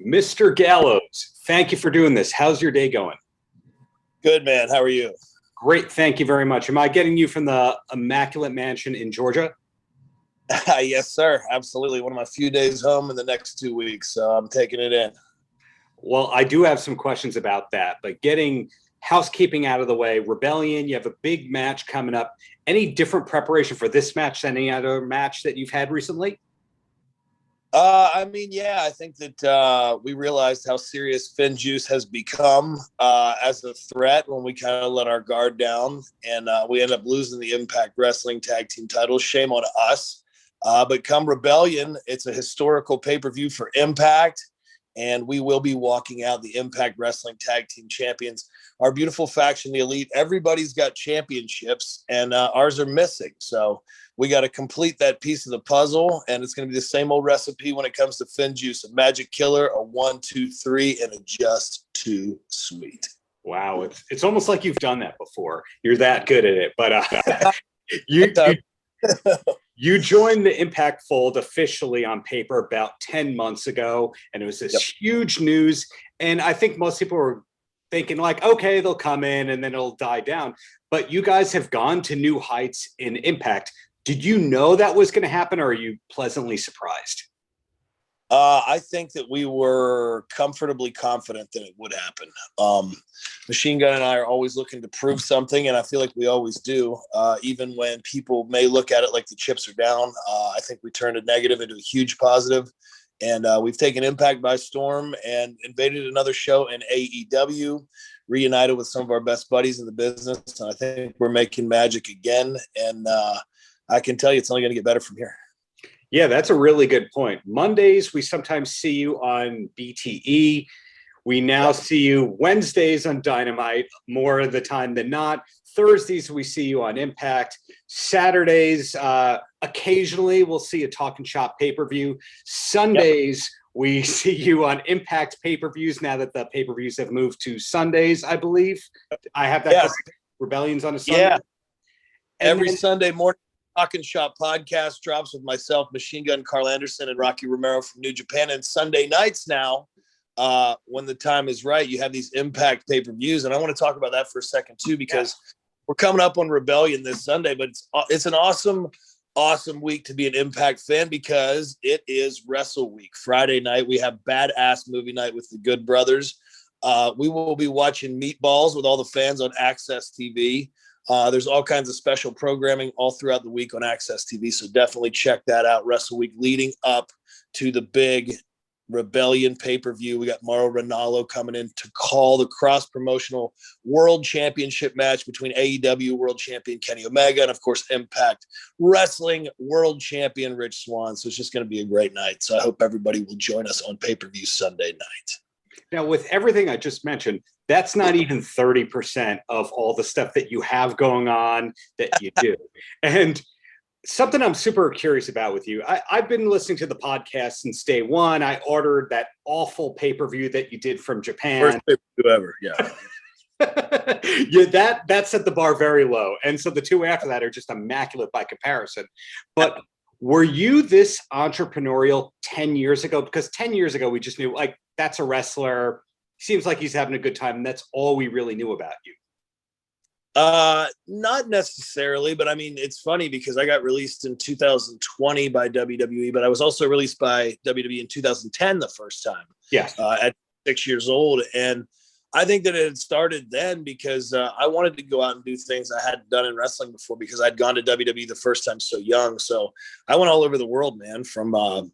Mr. Gallows, thank you for doing this. How's your day going? Good, man. How are you? Great. Thank you very much. Am I getting you from the Immaculate Mansion in Georgia? Yes, sir. Absolutely. One of my few days home in the next 2 weeks. So I'm taking it in. Well, I do have some questions about that, but getting housekeeping out of the way, Rebellion, you have a big match coming up. Any different preparation for this match than any other match that you've had recently? I think that we realized how serious Finn Juice has become as a threat when we kind of let our guard down, and we end up losing the Impact Wrestling Tag Team titles. Shame on us. But come Rebellion, it's a historical pay-per-view for Impact, and we will be walking out the Impact Wrestling Tag Team champions. Our beautiful faction, the Elite, everybody's got championships, and ours are missing. So we got to complete that piece of the puzzle, and it's going to be the same old recipe when it comes to Finn Juice: a magic killer, a 1, 2, 3, and a just too sweet. Wow, it's almost like you've done that before. You're that good at it. But you joined the Impact fold officially on paper about 10 months ago, and it was this huge news. And I think most people were thinking like, okay, they'll come in and then it'll die down. But you guys have gone to new heights in Impact. Did you know that was going to happen, or are you pleasantly surprised? I think that we were comfortably confident that it would happen. Machine Gun and I are always looking to prove something, and I feel like we always do. Even when people may look at it like the chips are down, I think we turned a negative into a huge positive. And we've taken Impact by storm and invaded another show in AEW, reunited with some of our best buddies in the business. And I think we're making magic again. And I can tell you it's only going to get better from here. Yeah, that's a really good point. Mondays, we sometimes see you on BTE. We now see you Wednesdays on Dynamite more of the time than not. Thursdays, we see you on Impact. Saturdays, occasionally, we'll see a Talk and Shop pay-per-view. Sundays, we see you on Impact pay-per-views now that the pay-per-views have moved to Sundays, I believe. I have that correct. Rebellion's on a Sunday. Yeah. Every Sunday morning, Talk and Shop podcast drops with myself, Machine Gun, Carl Anderson, and Rocky Romero from New Japan. And Sunday nights now, when the time is right, you have these Impact pay-per-views. And I want to talk about that for a second, too, because we're coming up on Rebellion this Sunday. But it's an awesome week to be an Impact fan because it is Wrestle Week. Friday night, we have Badass Movie Night with the Good Brothers. We will be watching Meatballs with all the fans on AXS TV. There's all kinds of special programming all throughout the week on AXS TV, so definitely check that out. Wrestle Week leading up to the big Rebellion pay-per-view. We got Mauro Ranallo coming in to call the cross-promotional World Championship match between AEW World Champion Kenny Omega and, of course, Impact Wrestling World Champion Rich Swann. So it's just going to be a great night. So I hope everybody will join us on pay-per-view Sunday night. Now, with everything I just mentioned, that's not even 30% of all the stuff that you have going on that you do. And something I'm super curious about with you, I've been listening to the podcast since day one. I ordered that awful pay-per-view that you did from Japan. First pay-per-view ever, Yeah, that set the bar very low. And so the two after that are just immaculate by comparison. But were you this entrepreneurial 10 years ago? Because 10 years ago, we just knew, like, that's a wrestler. Seems like he's having a good time, and that's all we really knew about you. Not necessarily, but I mean, it's funny because I got released in 2020 by WWE, but I was also released by WWE in 2010 the first time. Yes. At 6 years old. And I think that it had started then because I wanted to go out and do things I hadn't done in wrestling before because I'd gone to WWE the first time so young. So I went all over the world, man, from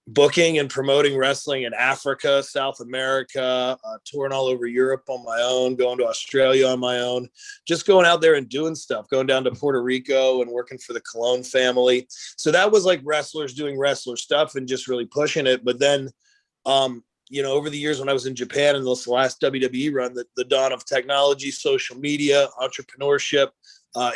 booking and promoting wrestling in Africa, South America, touring all over Europe on my own, going to Australia on my own, just going out there and doing stuff, going down to Puerto Rico and working for the Colon family. So that was like wrestlers doing wrestler stuff and just really pushing it. But then, over the years when I was in Japan and this last WWE run, the dawn of technology, social media, entrepreneurship,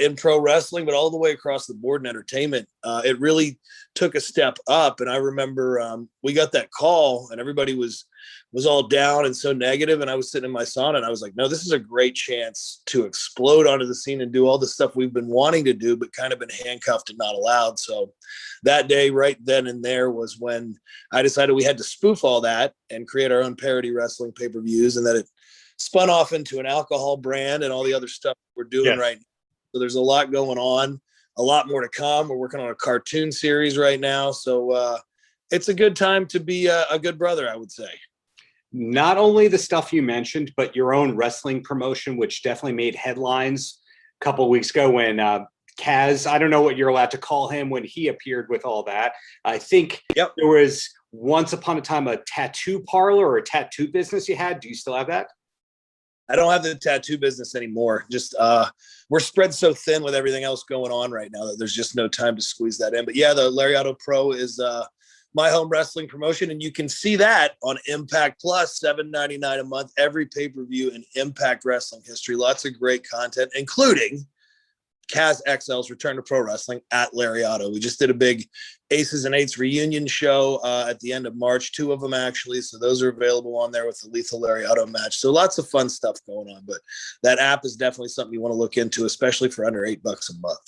in pro wrestling, but all the way across the board in entertainment. It really took a step up. And I remember we got that call and everybody was all down and so negative. And I was sitting in my sauna and I was like, no, this is a great chance to explode onto the scene and do all the stuff we've been wanting to do, but kind of been handcuffed and not allowed. So that day, right then and there, was when I decided we had to spoof all that and create our own parody wrestling pay-per-views, and that it spun off into an alcohol brand and all the other stuff we're doing right now. So there's a lot going on, a lot more to come. We're working on a cartoon series right now. So it's a good time to be a good brother, I would say. Not only the stuff you mentioned, but your own wrestling promotion, which definitely made headlines a couple of weeks ago when Kaz, I don't know what you're allowed to call him, when he appeared with all that. I think there was once upon a time a tattoo parlor or a tattoo business you had. Do you still have that? I don't have the tattoo business anymore. Just we're spread so thin with everything else going on right now that there's just no time to squeeze that in. But yeah, the Lariato Pro is my home wrestling promotion, and you can see that on Impact Plus, $7.99 a month, every pay-per-view in Impact Wrestling history. Lots of great content, including Kaz XL's Return to Pro Wrestling at Lariato. We just did a big Aces and Eights reunion show at the end of March, 2 of them actually. So those are available on there with the Lethal Lariato match. So lots of fun stuff going on, but that app is definitely something you want to look into, especially for under $8 a month.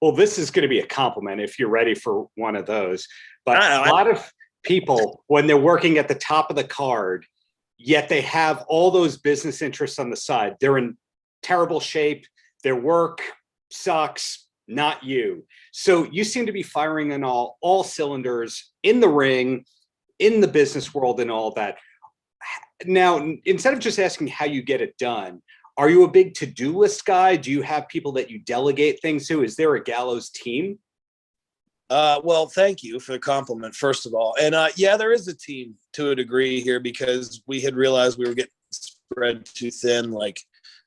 Well, this is going to be a compliment if you're ready for one of those. But a lot of people, when they're working at the top of the card, yet they have all those business interests on the side, they're in terrible shape. Their work sucks, not you. So you seem to be firing on all cylinders in the ring, in the business world and all that. Now, instead of just asking how you get it done, are you a big to-do list guy? Do you have people that you delegate things to? Is there a Gallows team? Well, thank you for the compliment, first of all. And yeah, there is a team to a degree here, because we had realized we were getting spread too thin, like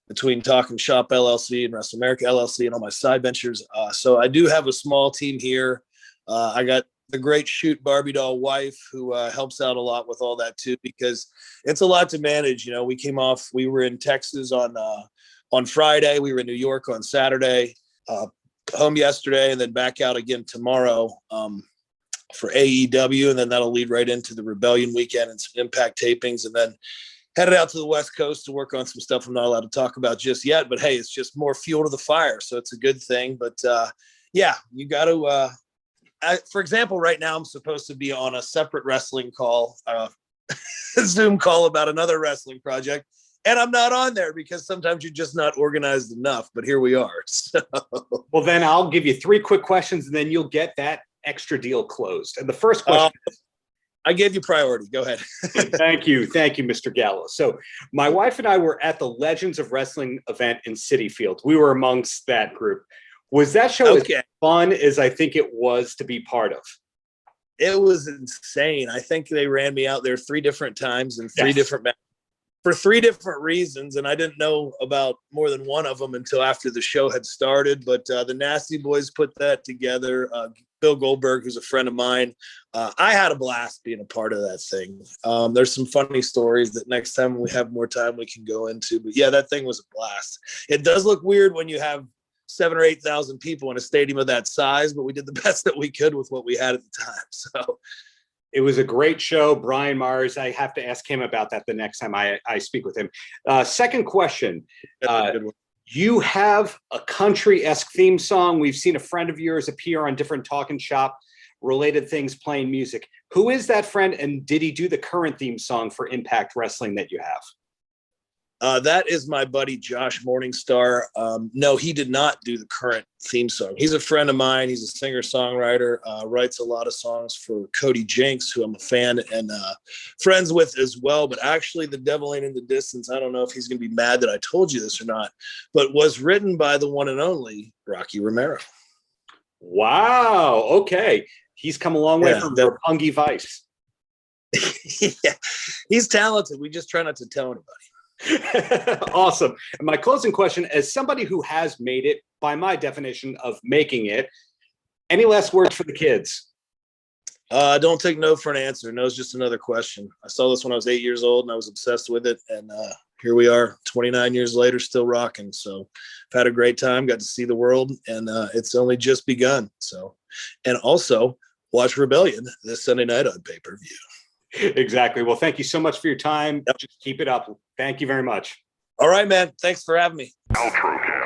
between Talking Shop LLC and Wrestle America LLC and all my side ventures. So I do have a small team here. I got the great Shoot Barbie doll wife who helps out a lot with all that too, because it's a lot to manage. You know, we were in Texas on Friday. We were in New York on Saturday, home yesterday, and then back out again tomorrow for AEW. And then that'll lead right into the Rebellion weekend and some Impact tapings. And then headed out to the West Coast to work on some stuff I'm not allowed to talk about just yet, but hey, it's just more fuel to the fire. So it's a good thing. But yeah, you got to, for example, right now I'm supposed to be on a separate wrestling call, a Zoom call about another wrestling project. And I'm not on there because sometimes you're just not organized enough, but here we are. So. Well, then I'll give you 3 quick questions and then you'll get that extra deal closed. And the first question I gave you priority. Go ahead. Thank you. Thank you, Mr. Gallows. So my wife and I were at the Legends of Wrestling event in Citi Field. We were amongst that group. Was that show as fun as I think it was to be part of? It was insane. I think they ran me out there 3 different times in 3 different matches for 3 different reasons. And I didn't know about more than one of them until after the show had started. But the Nasty Boys put that together. Bill Goldberg, who's a friend of mine. I had a blast being a part of that thing. There's some funny stories that next time we have more time we can go into. But yeah, that thing was a blast. It does look weird when you have 7,000 or 8,000 people in a stadium of that size, but we did the best that we could with what we had at the time. So it was a great show. Brian Mars, I have to ask him about that the next time I speak with him. Second question. You have a country-esque theme song. We've seen a friend of yours appear on different Talking Shop related things, playing music. Who is that friend, and did he do the current theme song for Impact Wrestling that you have? That is my buddy Josh Morningstar. No, he did not do the current theme song. He's a friend of mine. He's a singer-songwriter, writes a lot of songs for Cody Jinks, who I'm a fan and friends with as well. But actually, The Devil Ain't in the Distance, I don't know if he's going to be mad that I told you this or not, but was written by the one and only Rocky Romero. Wow. Okay. He's come a long way from Roppongi Vice. Yeah, he's talented. We just try not to tell anybody. Awesome. And my closing question, as somebody who has made it by my definition of making it, any last words for the kids? Don't take no for an answer. No is just another question. I saw this when I was 8 years old and I was obsessed with it. And here we are 29 years later, still rocking. So I've had a great time, got to see the world, and it's only just begun. So, and also watch Rebellion this Sunday night on pay-per-view. Exactly. Well, thank you so much for your time. Yep. Just keep it up. Thank you very much. All right, man. Thanks for having me. Paltrocast.